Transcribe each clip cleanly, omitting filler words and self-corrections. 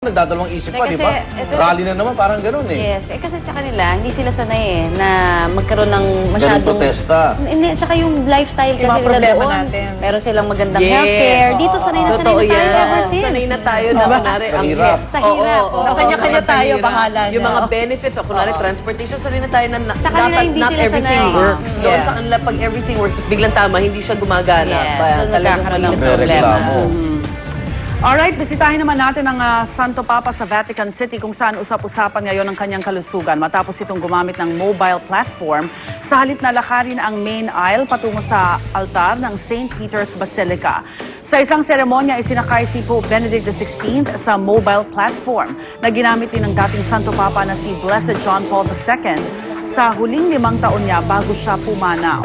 Nagdadalawang isip pa, di Kasi, ba? Rally na naman, parang gano'n eh. Yes, kasi sa kanila, hindi sila sanay na magkaroon ng Ganun masyadong... protesta. Hindi, tsaka yung lifestyle kasi Yung mga nila problema doon. natin. Meron silang magandang Yes. healthcare. Dito sanay na Totoo tayo yan. ever since. Sanay na tayo na kunwari. Sa hirap. Sa hirap. Oo, Oo. Kanya-kanya Sa tayo, hirap. bahala Yung na. mga benefits, o kunwari transportation, sanay na tayo na Sa kanila, dapat hindi not sila everything sanay. works. Doon Yeah. sa kanila, pag everything works, biglang tama, hindi siya gumagana. Yes, doon Talagang nagkakaroon ng mainit. problema. Nagre-reklamo. Alright, bisitahin naman natin ang Santo Papa sa Vatican City kung saan usap-usapan ngayon ang kanyang kalusugan matapos itong gumamit ng mobile platform sa halip na lakarin ang main aisle patungo sa altar ng St. Peter's Basilica. Sa isang seremonya, isinakay si Pope Benedict XVI sa mobile platform na ginamit din ng dating Santo Papa na si Blessed John Paul II sa huling 5 taon niya bago siya pumanaw.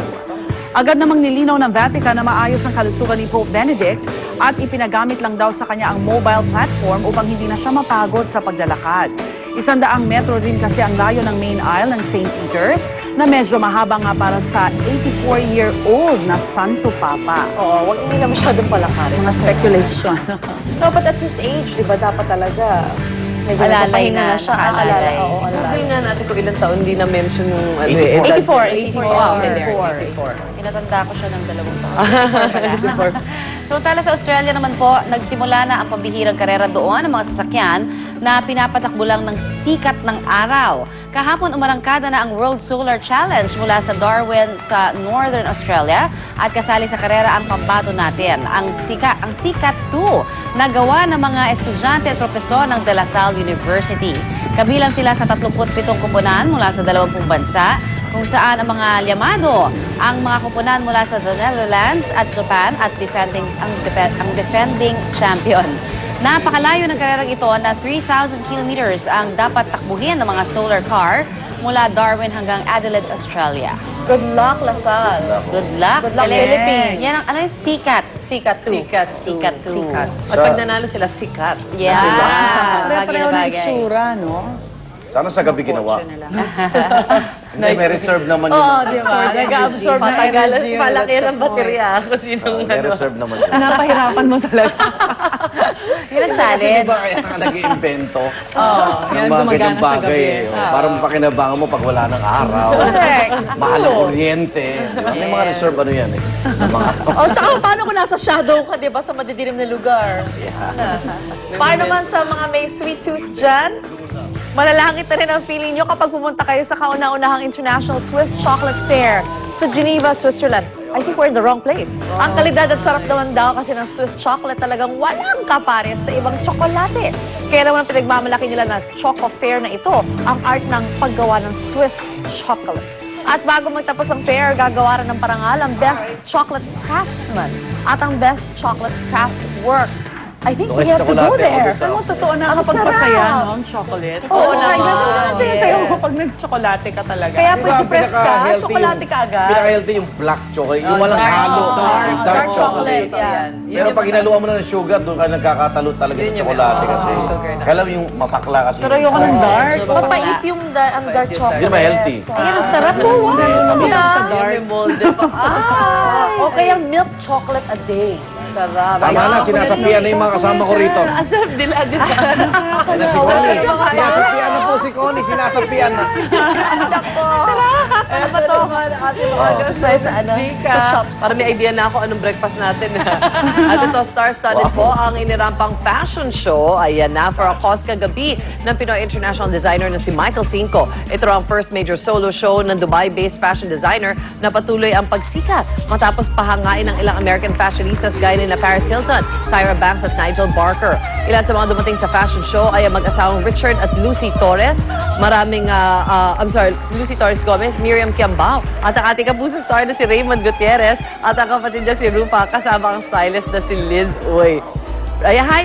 Agad namang nilinaw ng Vatican na maayos ang kalusugan ni Pope Benedict at ipinagamit lang daw sa kanya ang mobile platform upang hindi na siya mapagod sa paglalakad. 100 metro rin kasi ang layo ng main aisle ng St. Peter's na medyo mahaba nga para sa 84-year-old na Santo Papa. Oo, wag nila masyadong palakarin. Mga speculation. No, but at his age, di ba, dapat talaga medyo Alalay nagpapahinga na, siya. alalay. Alalay. Oo, alalay. Google nga natin kung ilang taon, hindi na-mention yung... 84. 84. Inatanda ko siya ng 2 taon. Samantala sa Australia naman po, nagsimula na ang pambihirang karera doon ng mga sasakyan na pinapatakbo lang ng sikat ng araw. Kahapon umarangkada na ang World Solar Challenge mula sa Darwin sa Northern Australia at kasali sa karera ang pambato natin, ang Sikat 2 na gawa ng mga estudyante at propesor ng De La Salle University. Kabilang sila sa 37 kuponan mula sa 20 bansa, kung saan ang mga liyamado, ang mga kuponan mula sa the Netherlands at Japan at ang defending champion. Napakalayo ng karerang ito na 3,000 kilometers ang dapat takbuhin ng mga solar car mula Darwin hanggang Adelaide, Australia. Good luck, Lasal. Good luck. Good luck, Galing. Philippines. Yan ang Sikat. Sikat 2. Sikat. Sikat 2. Sikat. At pag nanalo sila, sikat. Yeah. Pare-pareho na itsura, no? Sana sa gabi ginawa. Kotse nila. Hindi, may reserve naman yun. Oo, di ba? Nag-absorb ng Matagalan, energy. palaki ng baterya. Kung sinong May reserve naman yun. Napahirapan mo talaga. Yun ang Kasi di challenge. ba kaya nga nag-iimbento ng yan, mga gumagana ganyang sa bagay. gabi. Para mapakinabangan mo pag wala ng araw. Mahal ang kuryente. Di ba? May mga reserve ano yan eh. Ng mga... Oh, tsaka paano kung nasa shadow ka, di ba, sa madidilim na lugar? Yeah. Paano naman sa mga may sweet tooth dyan? Malalangit na rin ang feeling nyo kapag pumunta kayo sa kauna-unahang International Swiss Chocolate Fair sa Geneva, Switzerland. I think we're in the wrong place. Ang kalidad at sarap naman daw kasi ng Swiss chocolate talagang walang kapares sa ibang tsokolate. Kaya naman ang pinagmamalaki nila na Choco Fair na ito, ang art ng paggawa ng Swiss chocolate. At bago magtapos ang fair, gagawa rin ng parangal ang Best Chocolate Craftsman at ang Best Chocolate Craft Work. I think we have to go there. Alam mo, totoo na Ang kapag sarap. pasaya, no, ang chocolate. Oo naman. naman. Saya-saya mo Yes. pag nag-chocolate ka talaga. Kaya Di ba, pwede press ka, pinaka-healthy tsokolate ka agad. Pinaka-healthy yung black chocolate. Yung walang dark halo. chocolate. Yung Dark chocolate, yeah. Pero pag hinaluan mo na ng sugar, doon ka nagkakatalo talaga Yun ng yung tsokolate may- kasi. sugar na. Kaya yung mapakla kasi. Pero ayoko ng dark. Mapait yung ang dark chocolate. Hindi naman healthy. Ayan, ang sarap po. Hindi, Sa Yung dark. may molded pa. O kaya milk chocolate a day. Sarap. Tama na, sinasapian na yung mga kasama ko rito. Ang sarap nila, di ba? Ayun na si Connie. Sinasapian na po si Connie, sinasapian na. Ano ba to? Ating mga Tayo sa ano, sa shops. Para may idea na ako anong breakfast natin. At ito, star-studded po ang inirampang fashion show. Ayan na, for a cause kagabi ng Pinoy International Designer na si Michael Cinco. Ito ang first major solo show ng Dubai-based fashion designer na patuloy ang pagsikat matapos pahangain ng ilang American fashionistas gaya na Paris Hilton, Tyra Banks at Nigel Barker. Ilan sa mga dumating sa fashion show ay ang mag-asawang Richard at Lucy Torres. Lucy Torres Gomez, Miriam Kiambao, at ang ating kapuso star na si Raymond Gutierrez at ang kapatid niya si Rupa kasama ang stylist na si Liz Uy. Ay, hi,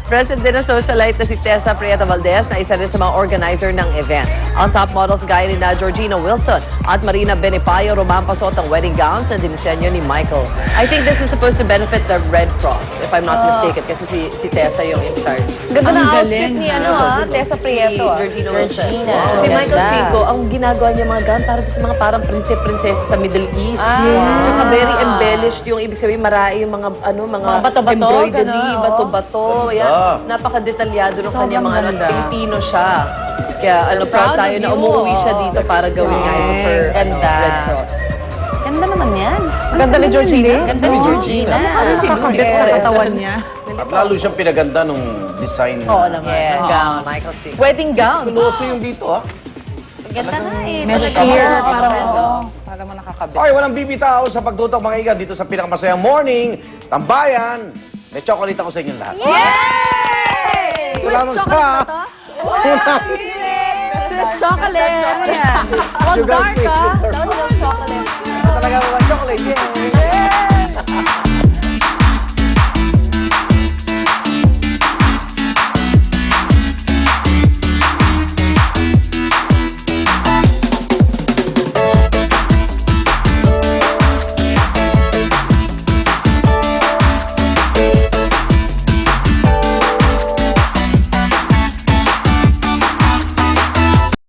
President din ng socialite na si Tessa Prieta Valdez na isa rin sa mga organizer ng event. Ang top models gaya ni Georgina Wilson at Marina Benipayo rumampasot ang wedding gowns na dinisenyo ni Michael. I think this is supposed to benefit the Red Cross, if I'm not mistaken, kasi si Tessa yung in charge. Ganda Ang ng galing. outfit ni Tessa Prieto. Georgina Wilson. Georgina. Si Michael Ganda. Cinco, ang ginagawa niya mga gown para sa mga parang prinsesa sa Middle East. Ah. Tsaka very embellished yung ibig sabihin, marai yung mga Mga bato-bato, embroidery, gano'n, oo. bato-bato. Yan. napaka-detalyado ng Sobrang kanyang mga ano. At ganda. Pilipino siya. Kaya We're proud proud tayo of na you. umuwi siya dito para gawin nga ito for Ganda. Red Cross. Ganda naman yan. Ganda ni Georgina. Ganda ni Georgina. Kakabit sa katawan niya. At lalo siyang pinaganda nung design na. Oo naman. Yes. Ang gown, Michael C. Wedding gown. Tuloso yung dito, ha? Ganda na eh. May Talaga. sheer. Oo, Para oo. para mo nakakabit. Okay, walang bibitaw sa pagtutok mga igan dito sa pinakamasayang morning. Tambayan. May chocolate ako sa inyong lahat. Yay! Ito lamang sa... Swiss chocolate. Huwag Sugar dark, free, ah. sugar Dapat yung chocolate. Ito talaga walang chocolate. Yay!